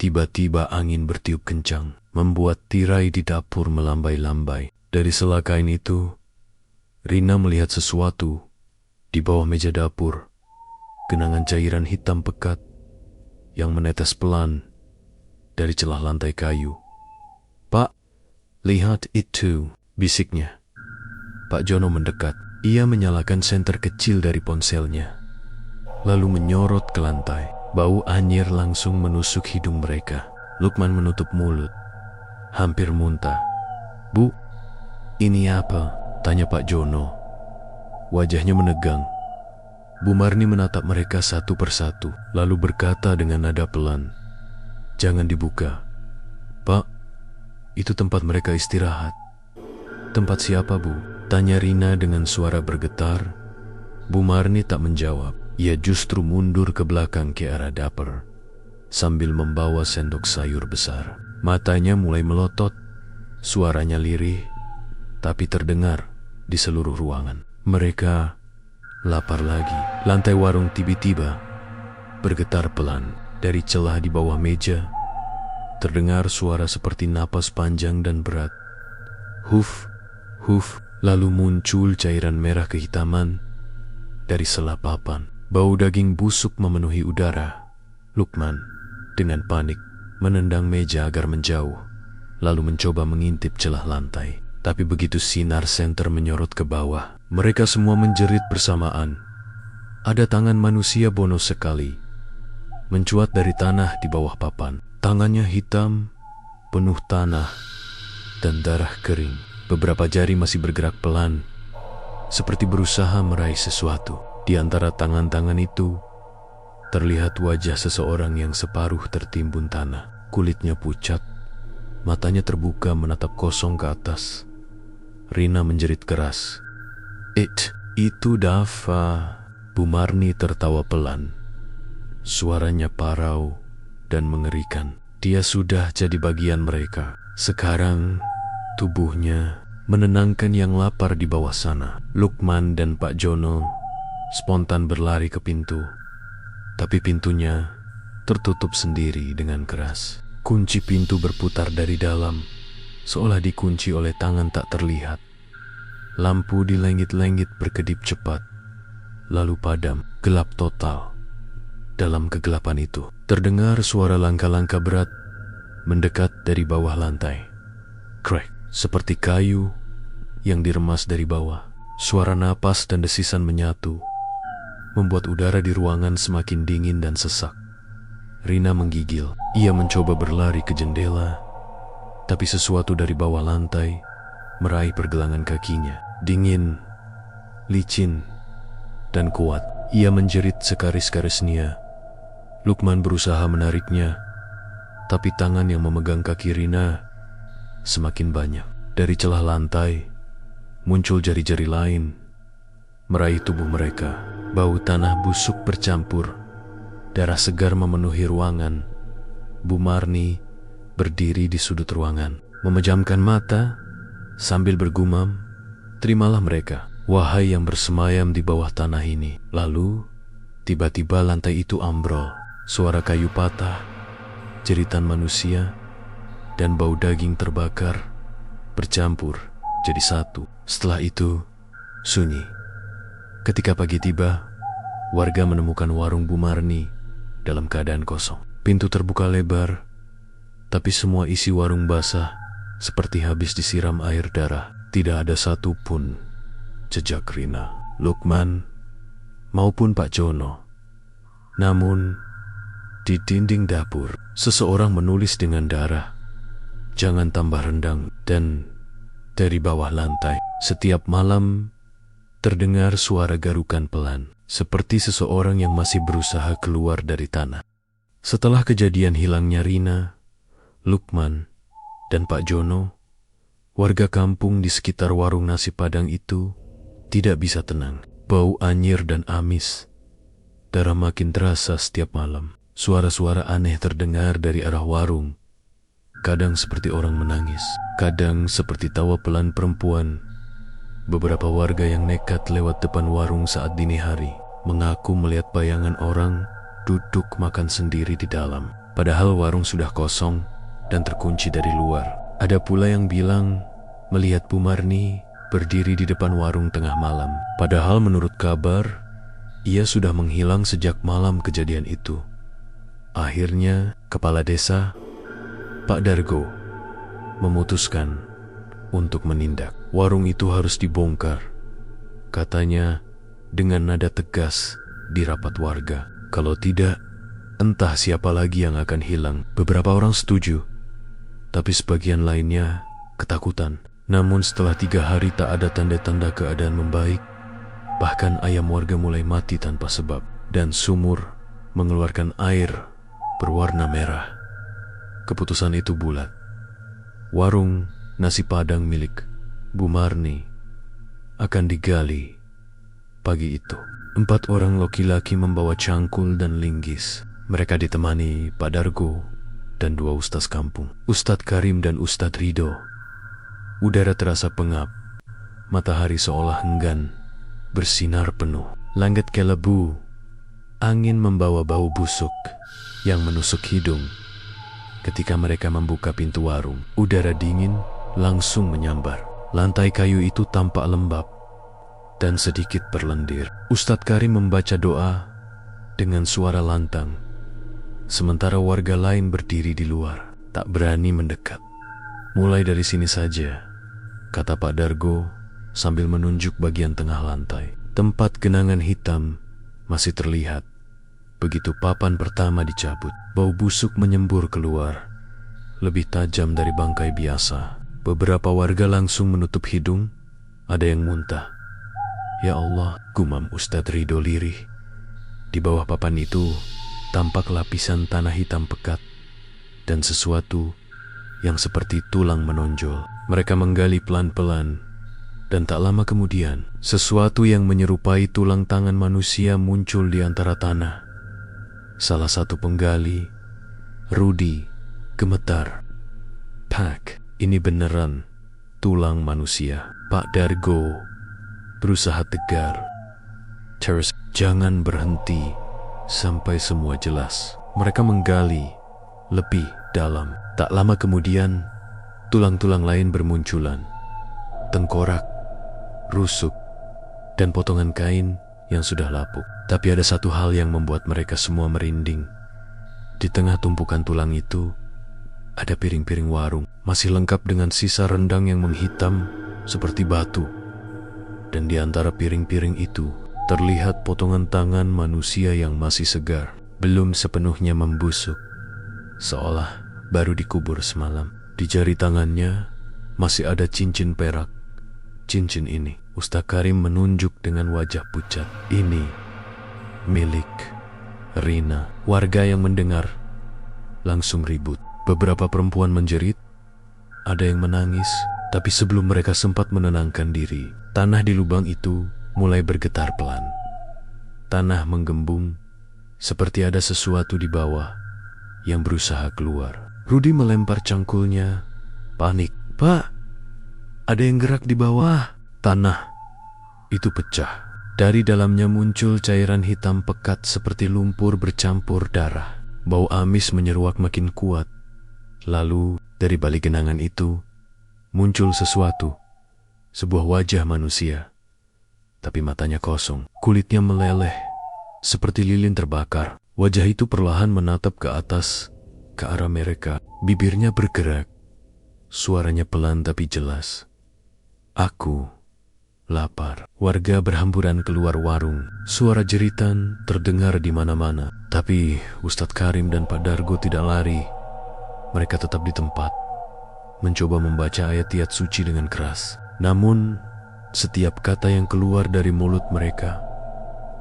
Tiba-tiba angin bertiup kencang, membuat tirai di dapur melambai-lambai. Dari sela kain itu, Rina melihat sesuatu di bawah meja dapur. Genangan cairan hitam pekat yang menetes pelan dari celah lantai kayu. "Pak, lihat itu," bisiknya. Pak Jono mendekat. Ia menyalakan senter kecil dari ponselnya, lalu menyorot ke lantai. Bau anyir langsung menusuk hidung mereka. Lukman menutup mulut, hampir muntah. "Bu, ini apa?" tanya Pak Jono. Wajahnya menegang. Bu Marni menatap mereka satu persatu, lalu berkata dengan nada pelan, "Jangan dibuka." "Pak, itu tempat mereka istirahat." "Tempat siapa, Bu?" tanya Rina dengan suara bergetar. Bu Marni tak menjawab. Ia justru mundur ke belakang ke arah dapur, sambil membawa sendok sayur besar. Matanya mulai melotot, suaranya lirih, tapi terdengar di seluruh ruangan. Mereka lapar lagi. Lantai warung tiba-tiba bergetar pelan. Dari celah di bawah meja, terdengar suara seperti napas panjang dan berat. Huf, huf, lalu muncul cairan merah kehitaman dari sela papan. Bau daging busuk memenuhi udara. Lukman, dengan panik, menendang meja agar menjauh, lalu mencoba mengintip celah lantai. Tapi begitu sinar senter menyorot ke bawah, mereka semua menjerit bersamaan. Ada tangan manusia bonos sekali, mencuat dari tanah di bawah papan. Tangannya hitam, penuh tanah, dan darah kering. Beberapa jari masih bergerak pelan, seperti berusaha meraih sesuatu. Di antara tangan-tangan itu, terlihat wajah seseorang yang separuh tertimbun tanah. Kulitnya pucat, matanya terbuka menatap kosong ke atas. Rina menjerit keras. Itu Dava." Bu Marni tertawa pelan. Suaranya parau dan mengerikan. Dia sudah jadi bagian mereka. Sekarang, tubuhnya menenangkan yang lapar di bawah sana. Lukman dan Pak Jono spontan berlari ke pintu, tapi pintunya tertutup sendiri dengan keras. Kunci pintu berputar dari dalam, seolah dikunci oleh tangan tak terlihat. Lampu di langit-langit berkedip cepat, lalu padam, gelap total. Dalam kegelapan itu, terdengar suara langkah-langkah berat mendekat dari bawah lantai. Crack, seperti kayu yang diremas dari bawah. Suara napas dan desisan menyatu, membuat udara di ruangan semakin dingin dan sesak. Rina menggigil. Ia mencoba berlari ke jendela, tapi sesuatu dari bawah lantai meraih pergelangan kakinya. Dingin, licin, dan kuat. Ia menjerit sekaris-karis nia. Lukman berusaha menariknya, tapi tangan yang memegang kaki Rina semakin banyak. Dari celah lantai muncul jari-jari lain, meraih tubuh mereka. Bau tanah busuk bercampur, darah segar memenuhi ruangan. Bu Marni berdiri di sudut ruangan, memejamkan mata sambil bergumam, "Terimalah mereka, wahai yang bersemayam di bawah tanah ini." Lalu, tiba-tiba lantai itu ambrol. Suara kayu patah, jeritan manusia, dan bau daging terbakar bercampur jadi satu. Setelah itu, sunyi. Ketika pagi tiba, warga menemukan warung Bu Marni dalam keadaan kosong. Pintu terbuka lebar, tapi semua isi warung basah seperti habis disiram air darah. Tidak ada satupun jejak Rina, Lukman, maupun Pak Jono. Namun, di dinding dapur, seseorang menulis dengan darah, "Jangan tambah rendang." Dan dari bawah lantai, setiap malam terdengar suara garukan pelan, seperti seseorang yang masih berusaha keluar dari tanah. Setelah kejadian hilangnya Rina, Lukman, dan Pak Jono, warga kampung di sekitar warung nasi Padang itu tidak bisa tenang. Bau anyir dan amis, darah makin terasa setiap malam. Suara-suara aneh terdengar dari arah warung. Kadang seperti orang menangis, kadang seperti tawa pelan perempuan. Beberapa warga yang nekat lewat depan warung saat dini hari mengaku melihat bayangan orang duduk makan sendiri di dalam. padahal warung sudah kosong dan terkunci dari luar. Ada pula yang bilang melihat Bu Marni berdiri di depan warung tengah malam, padahal menurut kabar ia sudah menghilang sejak malam kejadian itu. Akhirnya kepala desa, Pak Dargo, memutuskan untuk menindak. Warung itu harus dibongkar, katanya dengan nada tegas di rapat warga. Kalau tidak, entah siapa lagi yang akan hilang. Beberapa orang setuju, tapi sebagian lainnya ketakutan. Namun setelah 3 hari tak ada tanda-tanda keadaan membaik. Bahkan ayam warga mulai mati tanpa sebab, dan sumur mengeluarkan air berwarna merah. Keputusan itu bulat. Warung nasi padang milik Bu Marni akan digali pagi itu. 4 orang laki-laki membawa cangkul dan linggis. Mereka ditemani Pak Dargo dan 2 ustaz kampung, Ustadz Karim dan Ustadz Ridho. Udara terasa pengap. Matahari seolah enggan bersinar penuh. Langit kelebu. Angin membawa bau busuk yang menusuk hidung. Ketika mereka membuka pintu warung, udara dingin langsung menyambar. Lantai kayu itu tampak lembab dan sedikit berlendir. Ustadz Karim membaca doa dengan suara lantang, sementara warga lain berdiri di luar, tak berani mendekat. Mulai dari sini saja, kata Pak Dargo sambil menunjuk bagian tengah lantai. Tempat genangan hitam masih terlihat. Begitu papan pertama dicabut, bau busuk menyembur keluar, lebih tajam dari bangkai biasa. Beberapa warga langsung menutup hidung, ada yang muntah. Ya Allah, gumam Ustadz Ridho lirih. Di bawah papan itu tampak lapisan tanah hitam pekat dan sesuatu yang seperti tulang menonjol. Mereka menggali pelan-pelan, dan tak lama kemudian sesuatu yang menyerupai tulang tangan manusia muncul di antara tanah. Salah satu penggali, Rudi, gemetar. Pak, ini beneran tulang manusia. Pak Dargo berusaha tegar. Terus, jangan berhenti sampai semua jelas. Mereka menggali lebih dalam. Tak lama kemudian, tulang-tulang lain bermunculan. Tengkorak, rusuk, dan potongan kain yang sudah lapuk. Tapi ada satu hal yang membuat mereka semua merinding. Di tengah tumpukan tulang itu, ada piring-piring warung, masih lengkap dengan sisa rendang yang menghitam seperti batu. Dan di antara piring-piring itu, terlihat potongan tangan manusia yang masih segar, belum sepenuhnya membusuk, seolah baru dikubur semalam. Di jari tangannya masih ada cincin perak. Cincin ini, Ustadz Karim menunjuk dengan wajah pucat. Ini milik Rina. Warga yang mendengar langsung ribut. Beberapa perempuan menjerit, ada yang menangis. Tapi sebelum mereka sempat menenangkan diri, tanah di lubang itu mulai bergetar pelan. Tanah menggembung, seperti ada sesuatu di bawah yang berusaha keluar. Rudi melempar cangkulnya, panik. Pak, ada yang gerak di bawah. Tanah itu pecah. Dari dalamnya muncul cairan hitam pekat seperti lumpur bercampur darah. Bau amis menyeruak makin kuat. Lalu dari balik genangan itu muncul sesuatu, sebuah wajah manusia. Tapi matanya kosong, kulitnya meleleh, seperti lilin terbakar. Wajah itu perlahan menatap ke atas, ke arah mereka. Bibirnya bergerak, suaranya pelan tapi jelas. Aku lapar. Warga berhamburan keluar warung. Suara jeritan terdengar di mana-mana. Tapi Ustadz Karim dan Pak Dargo tidak lari. Mereka tetap di tempat, mencoba membaca ayat-ayat suci dengan keras. Namun, setiap kata yang keluar dari mulut mereka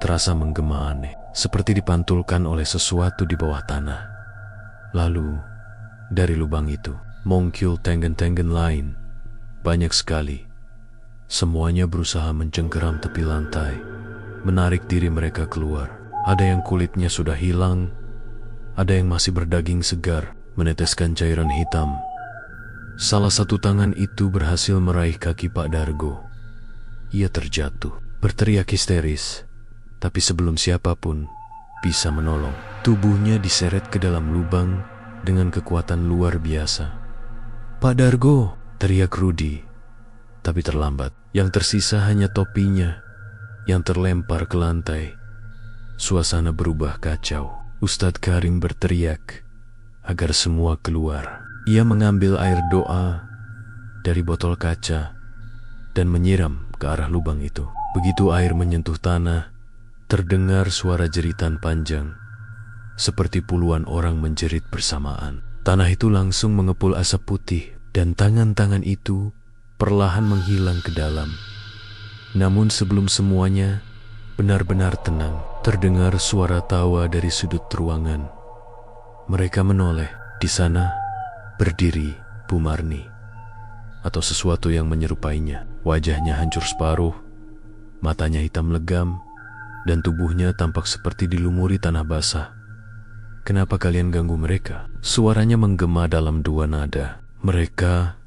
terasa menggema aneh, seperti dipantulkan oleh sesuatu di bawah tanah. Lalu, dari lubang itu, muncul tenggen-tenggen lain, banyak sekali. Semuanya berusaha mencengkeram tepi lantai, menarik diri mereka keluar. Ada yang kulitnya sudah hilang, ada yang masih berdaging segar, meneteskan cairan hitam. Salah satu tangan itu berhasil meraih kaki Pak Dargo. Ia terjatuh, berteriak histeris, tapi sebelum siapapun bisa menolong, Tubuhnya diseret ke dalam lubang dengan kekuatan luar biasa. "Pak Dargo!" teriak Rudi. Tapi terlambat. Yang tersisa hanya topinya yang terlempar ke lantai. Suasana berubah kacau. Ustadz Karim berteriak agar semua keluar. Ia mengambil air doa dari botol kaca dan menyiram ke arah lubang itu. Begitu air menyentuh tanah, terdengar suara jeritan panjang, seperti puluhan orang menjerit bersamaan. Tanah itu langsung mengepul asap putih, dan tangan-tangan itu perlahan menghilang ke dalam. Namun sebelum semuanya benar-benar tenang, terdengar suara tawa dari sudut ruangan. Mereka menoleh. Di sana berdiri Bu Marni, atau sesuatu yang menyerupainya. Wajahnya hancur separuh, matanya hitam legam, dan tubuhnya tampak seperti dilumuri tanah basah. "Kenapa kalian ganggu mereka?" Suaranya menggema dalam dua nada. "Mereka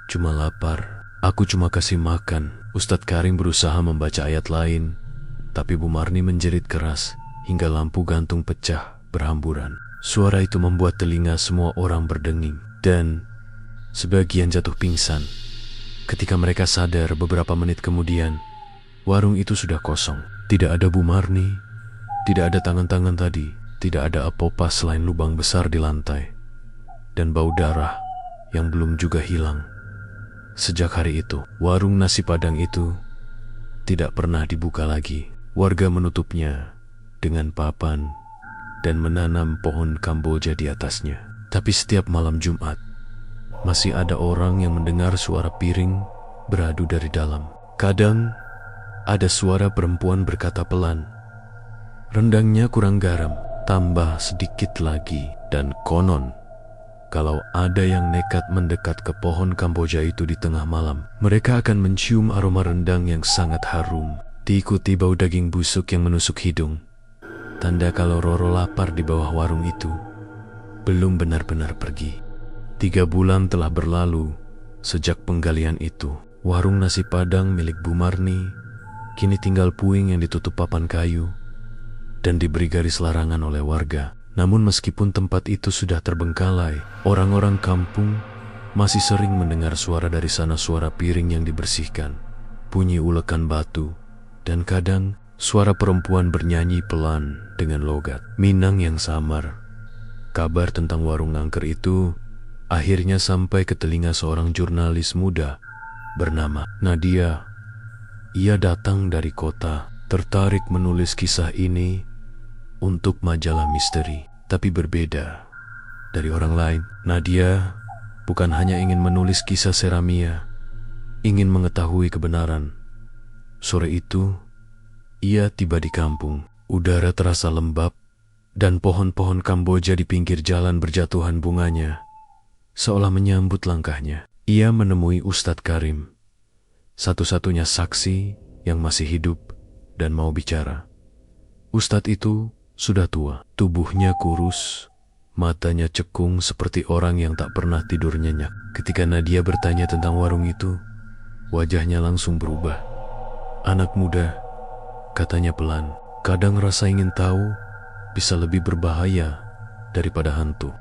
cuma lapar. Aku cuma kasih makan." Ustadz Karim berusaha membaca ayat lain, tapi Bu Marni menjerit keras hingga lampu gantung pecah berhamburan. Suara itu membuat telinga semua orang berdenging, dan sebagian jatuh pingsan. Ketika mereka sadar beberapa menit kemudian, warung itu sudah kosong. Tidak ada Bu Marni, tidak ada tangan-tangan tadi, tidak ada apa-apa selain lubang besar di lantai, dan bau darah yang belum juga hilang. Sejak hari itu, warung nasi Padang itu tidak pernah dibuka lagi. Warga menutupnya dengan papan dan menanam pohon Kamboja di atasnya. Tapi setiap malam Jumat, masih ada orang yang mendengar suara piring beradu dari dalam. Kadang ada suara perempuan berkata pelan, "Rendangnya kurang garam, tambah sedikit lagi." Dan konon, kalau ada yang nekat mendekat ke pohon Kamboja itu di tengah malam, mereka akan mencium aroma rendang yang sangat harum, diikuti bau daging busuk yang menusuk hidung. Tanda kalau Roro lapar di bawah warung itu belum benar-benar pergi. 3 bulan telah berlalu sejak penggalian itu. Warung nasi Padang milik Bu Marni kini tinggal puing yang ditutup papan kayu dan diberi garis larangan oleh warga. Namun meskipun tempat itu sudah terbengkalai, orang-orang kampung masih sering mendengar suara dari sana, suara piring yang dibersihkan, bunyi ulekan batu, dan kadang suara perempuan bernyanyi pelan dengan logat Minang yang samar. Kabar tentang warung angker itu akhirnya sampai ke telinga seorang jurnalis muda bernama Nadia. Ia datang dari kota, tertarik menulis kisah ini untuk majalah misteri. Tapi berbeda dari orang lain, Nadia bukan hanya ingin menulis kisah Seramia, ingin mengetahui kebenaran. Sore itu, ia tiba di kampung. Udara terasa lembab, dan pohon-pohon Kamboja di pinggir jalan berjatuhan bunganya, seolah menyambut langkahnya. Ia menemui Ustadz Karim, satu-satunya saksi yang masih hidup dan mau bicara. Ustadz itu sudah tua, tubuhnya kurus, matanya cekung seperti orang yang tak pernah tidur nyenyak. Ketika Nadia bertanya tentang warung itu, wajahnya langsung berubah. "Anak muda," katanya pelan, "kadang rasa ingin tahu bisa lebih berbahaya daripada hantu."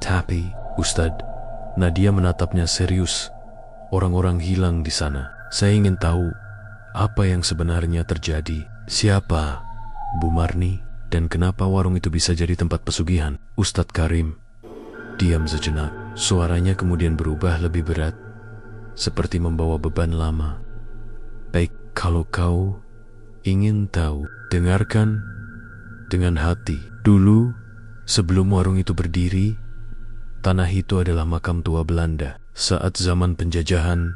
"Tapi, Ustadz," Nadia menatapnya serius, "orang-orang hilang di sana. Saya ingin tahu apa yang sebenarnya terjadi. Siapa Bu Marni, dan kenapa warung itu bisa jadi tempat pesugihan?" Ustadz Karim diam sejenak. Suaranya kemudian berubah lebih berat, seperti membawa beban lama. "Baik, kalau kau ingin tahu, dengarkan dengan hati. Dulu, sebelum warung itu berdiri, tanah itu adalah makam tua Belanda. Saat zaman penjajahan,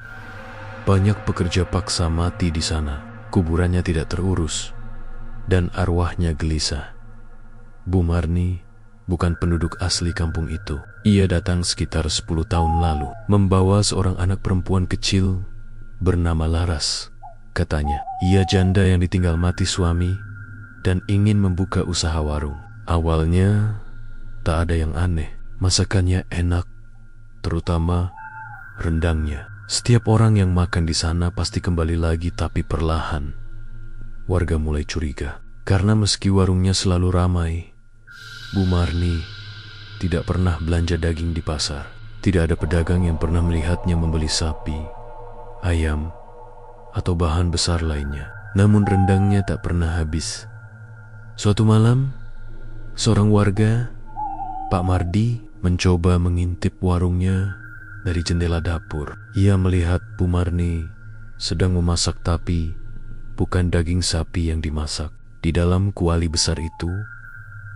banyak pekerja paksa mati di sana. Kuburannya tidak terurus, dan arwahnya gelisah. Bu Marni bukan penduduk asli kampung itu. Ia datang sekitar 10 tahun lalu, membawa seorang anak perempuan kecil bernama Laras. Katanya, ia janda yang ditinggal mati suami dan ingin membuka usaha warung. Awalnya, tak ada yang aneh. Masakannya enak, terutama rendangnya. Setiap orang yang makan di sana pasti kembali lagi, tapi perlahan warga mulai curiga. Karena meski warungnya selalu ramai, Bu Marni tidak pernah belanja daging di pasar. Tidak ada pedagang yang pernah melihatnya membeli sapi, ayam, atau bahan besar lainnya. Namun rendangnya tak pernah habis. Suatu malam, seorang warga, Pak Mardi, mencoba mengintip warungnya dari jendela dapur. Ia melihat Bu Marni sedang memasak, tapi bukan daging sapi yang dimasak. Di dalam kuali besar itu,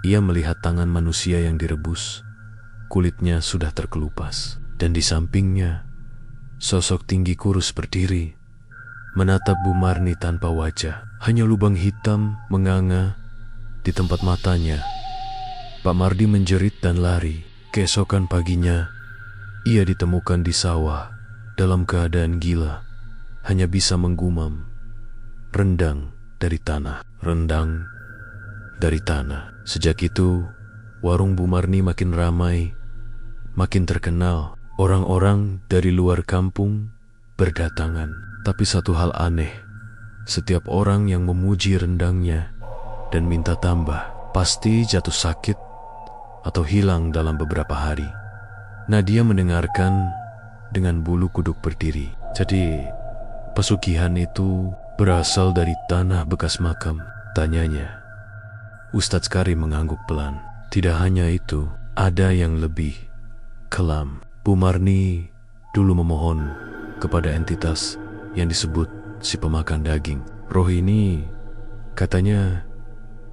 ia melihat tangan manusia yang direbus. Kulitnya sudah terkelupas, dan di sampingnya sosok tinggi kurus berdiri, menatap Bu Marni tanpa wajah. Hanya lubang hitam menganga di tempat matanya. Pak Mardi menjerit dan lari. Keesokan paginya, ia ditemukan di sawah dalam keadaan gila, hanya bisa menggumam, "Rendang dari tanah, rendang dari tanah." Sejak itu, warung Bu Marni makin ramai, makin terkenal. Orang-orang dari luar kampung berdatangan. Tapi satu hal aneh, setiap orang yang memuji rendangnya dan minta tambah, pasti jatuh sakit atau hilang dalam beberapa hari. Nadia mendengarkan dengan bulu kuduk berdiri. Jadi, pesugihan itu berasal dari tanah bekas makam, tanyanya. Ustadz Karim mengangguk pelan. Tidak hanya itu, ada yang lebih kelam. Bu Marni dulu memohon kepada entitas yang disebut si pemakan daging. Roh ini katanya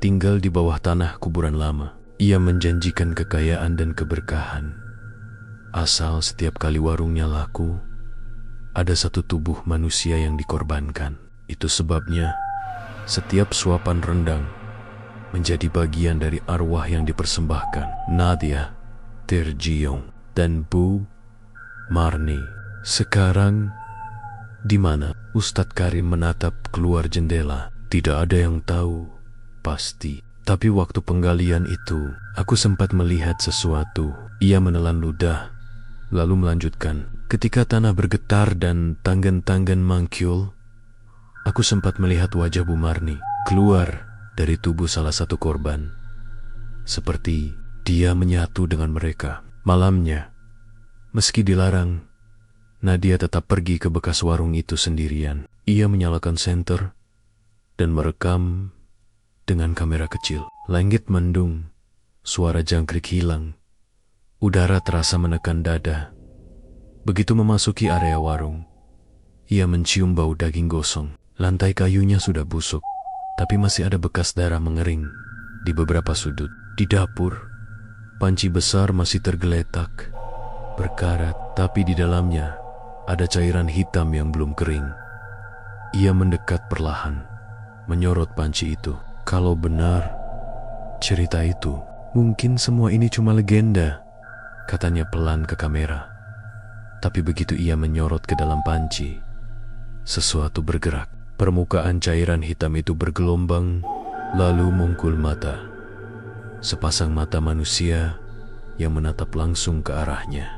tinggal di bawah tanah kuburan lama. Ia menjanjikan kekayaan dan keberkahan, asal setiap kali warungnya laku, ada satu tubuh manusia yang dikorbankan. Itu sebabnya setiap suapan rendang menjadi bagian dari arwah yang dipersembahkan. Nadia terjiung dan Bu Marni. Sekarang di mana? Ustadz Karim menatap keluar jendela. Tidak ada yang tahu pasti. Tapi waktu penggalian itu, aku sempat melihat sesuatu. Ia menelan ludah, lalu melanjutkan. Ketika tanah bergetar dan tanggan-tanggan mangkul, aku sempat melihat wajah Bu Marni keluar dari tubuh salah satu korban. Seperti dia menyatu dengan mereka. Malamnya, meski dilarang, Nadia tetap pergi ke bekas warung itu sendirian. Ia menyalakan senter dan merekam dengan kamera kecil. Langit mendung, suara jangkrik hilang, udara terasa menekan dada. Begitu memasuki area warung, ia mencium bau daging gosong. Lantai kayunya sudah busuk, tapi masih ada bekas darah mengering di beberapa sudut. Di dapur, panci besar masih tergeletak, berkarat, tapi di dalamnya ada cairan hitam yang belum kering. Ia mendekat perlahan, menyorot panci itu. Kalau benar cerita itu, mungkin semua ini cuma legenda, katanya pelan ke kamera. Tapi begitu ia menyorot ke dalam panci, sesuatu bergerak. Permukaan cairan hitam itu bergelombang, lalu mungkul mata. Sepasang mata manusia yang menatap langsung ke arahnya.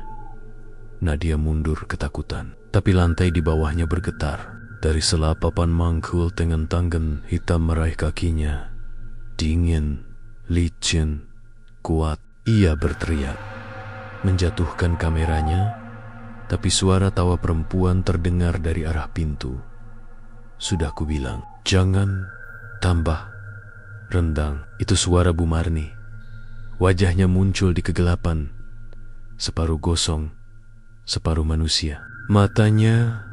Nadia mundur ketakutan, tapi lantai di bawahnya bergetar. Dari sela papan mangkul tangan hitam meraih kakinya. Dingin, licin, kuat. Ia berteriak, menjatuhkan kameranya, tapi suara tawa perempuan terdengar dari arah pintu. Sudah kubilang, jangan tambah rendang. Itu suara Bu Marni. Wajahnya muncul di kegelapan, separuh gosong, separuh manusia. Matanya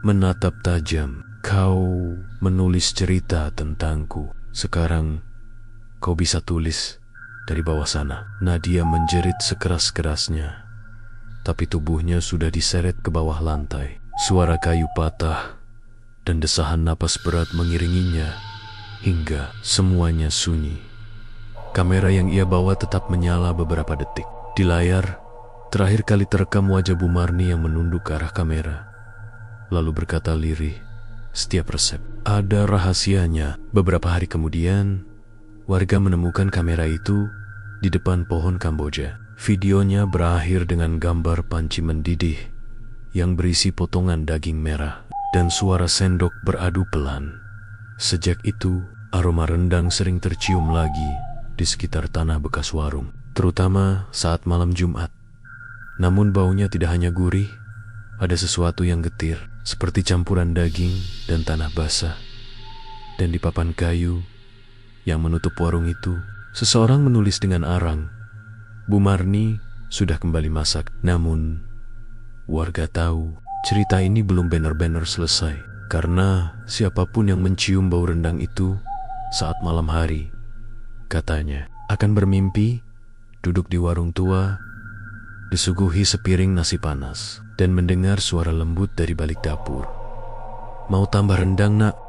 menatap tajam. Kau menulis cerita tentangku. Sekarang kau bisa tulis dari bawah sana. Nadia menjerit sekeras-kerasnya, tapi tubuhnya sudah diseret ke bawah lantai. Suara kayu patah dan desahan napas berat mengiringinya hingga semuanya sunyi. Kamera yang ia bawa tetap menyala beberapa detik. Di layar, terakhir kali terekam wajah Bu Marni yang menunduk ke arah kamera, lalu berkata lirih, setiap resep ada rahasianya. Beberapa hari kemudian, warga menemukan kamera itu di depan pohon Kamboja. Videonya berakhir dengan gambar panci mendidih yang berisi potongan daging merah dan suara sendok beradu pelan. Sejak itu, aroma rendang sering tercium lagi di sekitar tanah bekas warung, terutama saat malam Jumat. Namun baunya tidak hanya gurih, ada sesuatu yang getir, seperti campuran daging dan tanah basah. Dan di papan kayu yang menutup warung itu, seseorang menulis dengan arang, "Bu Marni sudah kembali masak." Namun, warga tahu cerita ini belum benar-benar selesai, karena siapapun yang mencium bau rendang itu saat malam hari, katanya akan bermimpi duduk di warung tua, disuguhi sepiring nasi panas, dan mendengar suara lembut dari balik dapur. "Mau tambah rendang, Nak?"